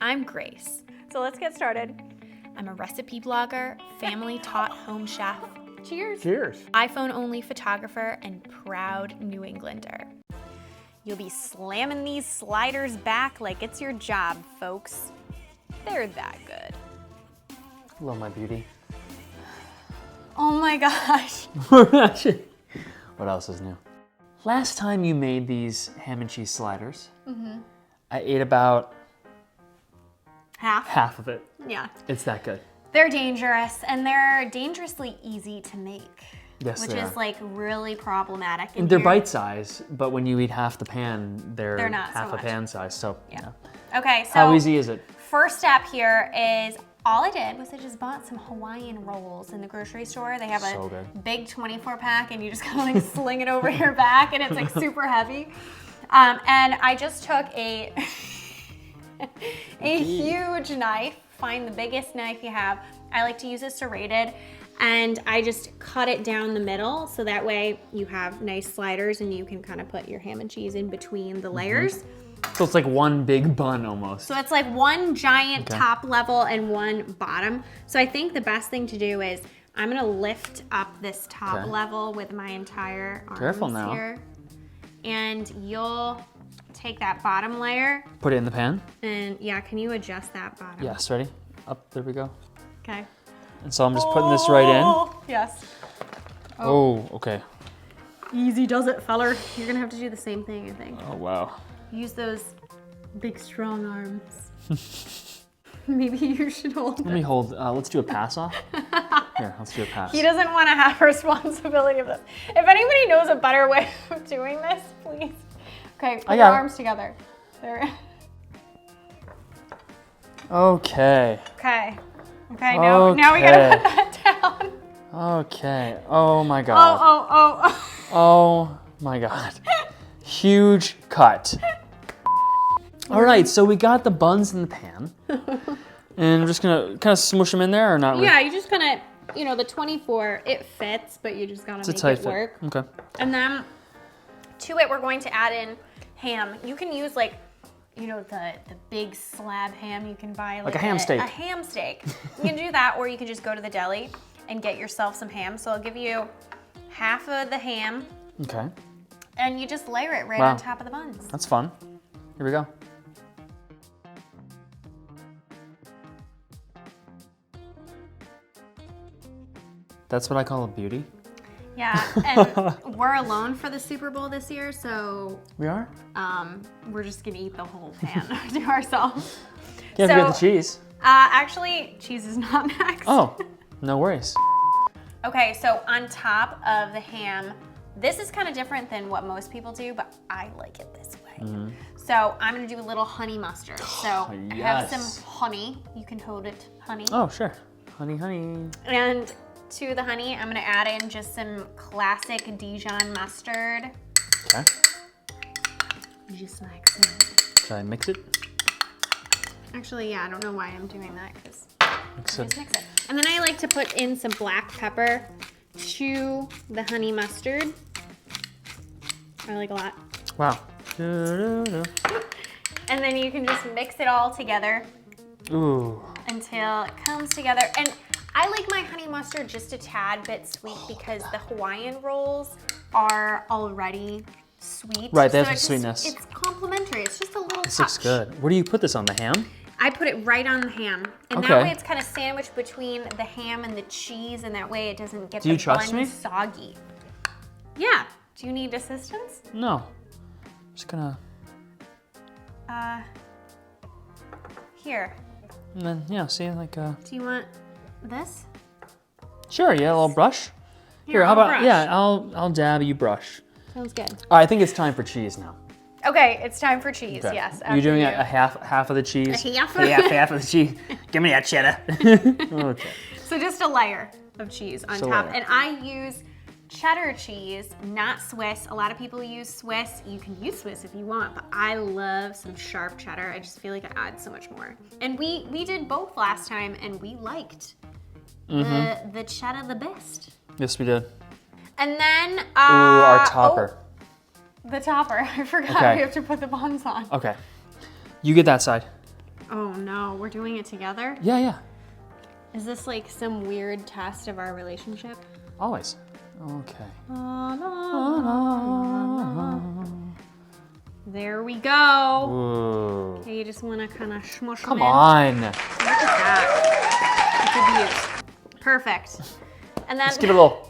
I'm Grace. So let's get started. I'm a recipe blogger, family-taught home chef, Cheers. Cheers. iPhone-only photographer, and proud New Englander. You'll be slamming these sliders back like it's your job, folks. They're that good. Hello, my beauty. Oh my gosh. What else is new? Last time you made these ham and cheese sliders, I ate about half of it. Yeah. It's that good. They're dangerous, and they're dangerously easy to make. Yes, which they is are. like really problematic. And they're bite size, but when you eat half the pan, they're not so half a much. pan size. So Yeah. Okay, so How easy is it? first step here is all I did was I just bought some Hawaiian rolls in the grocery store. They have So a good. big 24 pack and you just kind of like sling it over your back and it's like super heavy. And I just took a huge knife, find the biggest knife you have. I like to use a serrated and I just cut it down the middle so that way you have nice sliders and you can kind of put your ham and cheese in between the layers. So it's like one big bun almost. So it's like one giant top level and one bottom. So I think the best thing to do is I'm gonna lift up this top level with my entire arms Careful now. here. And you'll take that bottom layer Put it in the pan? and yeah, can you adjust that bottom? Yes, ready? Up, there we go. Okay. And so I'm just putting this right in. Yes. Oh, okay. Easy does it, feller. You're gonna have to do the same thing, I think. Oh, wow. Use those big strong arms. Maybe you should hold Let me hold, let's do a pass off. Here, let's do a pass. He doesn't want to have responsibility of this. If anybody knows a better way of doing this, please. Okay, put your arms together. There. Okay. Okay. Okay, now we gotta put that down. Okay. Oh my God. Oh. Oh my God. Huge cut. All right, so we got the buns in the pan. And I'm just gonna kind of smush them in there or not really? Yeah, you just kind of, the 24, it fits, but you just gotta make it work. Okay. And then to it, we're going to add in ham. You can use like, the big slab ham you can buy. Like a ham steak. A ham steak. You can do that, or you can just go to the deli and get yourself some ham. So I'll give you half of the ham. Okay. And you just layer it right on top of the buns. That's fun. Here we go. That's what I call a beauty. Yeah, and we're alone for the Super Bowl this year, so We are? we're just gonna eat the whole pan to ourselves. Can't forget the cheese. Actually, cheese is not next. Oh, no worries. Okay, so on top of the ham, this is kind of different than what most people do, but I like it this way. So I'm gonna do a little honey mustard. So I have some honey. You can hold it, honey. Oh, sure. Honey, honey. And to the honey, I'm gonna add in just some classic Dijon mustard. Okay. Just like so. Should I mix it? Actually, yeah, I don't know why I'm doing that, because Mix just it. mix it. And then I like to put in some black pepper to the honey mustard. I like a lot. Wow. And then you can just mix it all together Ooh. until it comes together. And I like my honey mustard just a tad bit sweet because the Hawaiian rolls are already sweet. Right, they have so some sweetness. It's complimentary. It's just a little This touch. looks good. Where do you put this on, the ham? I put it right on the ham. And that way it's kind of sandwiched between the ham and the cheese, and that way it doesn't get the bun soggy. Yeah. Do you need assistance? No. Just gonna. Here. And then, yeah, see, like, Do you want this? Sure, yeah, a little brush. Here, how I'll about, brush. yeah, I'll dab, you brush. Sounds good. All right, I think it's time for cheese now. Okay, it's time for cheese, Okay. yes. You're doing a half of the cheese? A half? Half of the cheese. Give me that cheddar. Okay. So just a layer of cheese on Just a top. layer. And I use cheddar cheese, not Swiss. A lot of people use Swiss. You can use Swiss if you want, but I love some sharp cheddar. I just feel like it adds so much more. And we did both last time, and we liked the cheddar the best. Yes, we did. And then Ooh, our topper. The topper. I forgot Okay. we have to put the buns on. Okay. You get that side. Oh no, we're doing it together? Yeah, yeah. Is this like some weird test of our relationship? Always. Okay. There we go. Ooh. Okay, you just want to kind of smush them Come in. on. Look at that. It's abuse. Perfect. And then Let's give it a little.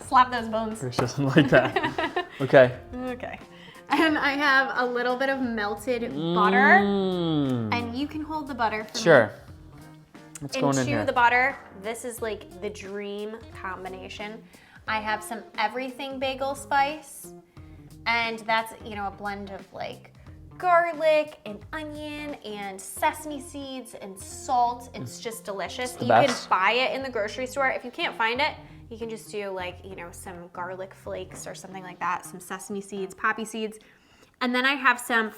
slap those bones. Rich doesn't like that. Okay. Okay. And I have a little bit of melted butter. Mm. And you can hold the butter for Sure. me. What's going in Into here? the butter. This is like the dream combination. I have some everything bagel spice. And that's, you know, a blend of like garlic and onion and sesame seeds and salt. It's just delicious. You can buy it in the grocery store. If you can't find it, you can just do like, you know, some garlic flakes or something like that, some sesame seeds, poppy seeds. And then I have some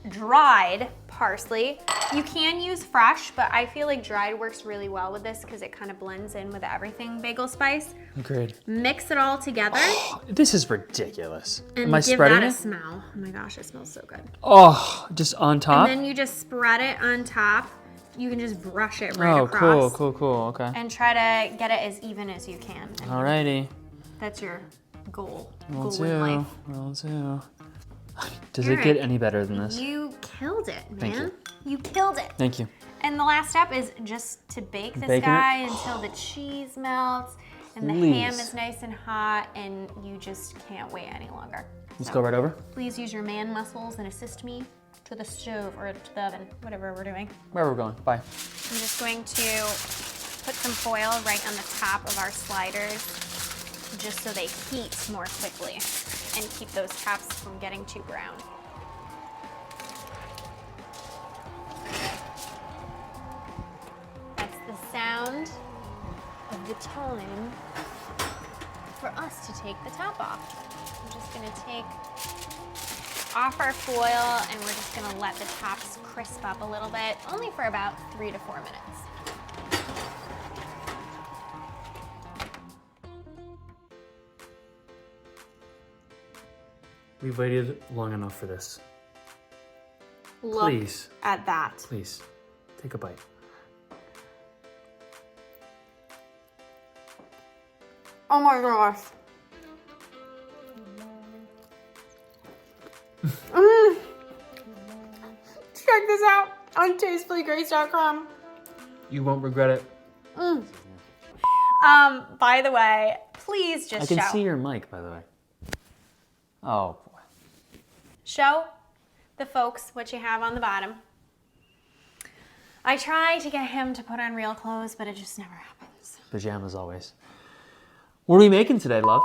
dried parsley. You can use fresh, but I feel like dried works really well with this because it kind of blends in with the everything bagel spice. Agreed. Mix it all together. This is ridiculous. And Am I give spreading that a it? smell. Oh my gosh, it smells so good. Oh, just on top? And then you just spread it on top. You can just brush it right Oh, across. cool. Okay. And try to get it as even as you can. And Alrighty. that's your goal. Will Goal in life. do. Does it Alright. get any better than this? You killed it, man. Thank you. You killed it. Thank you. And the last step is just to bake this Baking guy it? until the cheese melts and the ham Please. is nice and hot and you just can't wait any longer. Let's So, go right over. please use your man muscles and assist me to the stove or to the oven, whatever we're doing. Where we're going. Bye. I'm just going to put some foil right on the top of our sliders just so they heat more quickly and keep those tops from getting too brown. That's the sound of the time for us to take the top off. I'm just gonna take off our foil and we're just gonna let the tops crisp up a little bit, only for about 3 to 4 minutes. We've waited long enough for this. Look Please. at that. Please, take a bite. Oh my gosh. Check this out on tastefullygrace.com. You won't regret it. By the way, please just I can see your mic, by the way. Oh, boy. show the folks what you have on the bottom. I try to get him to put on real clothes, but it just never happens. Pajamas always. What are we making today, love?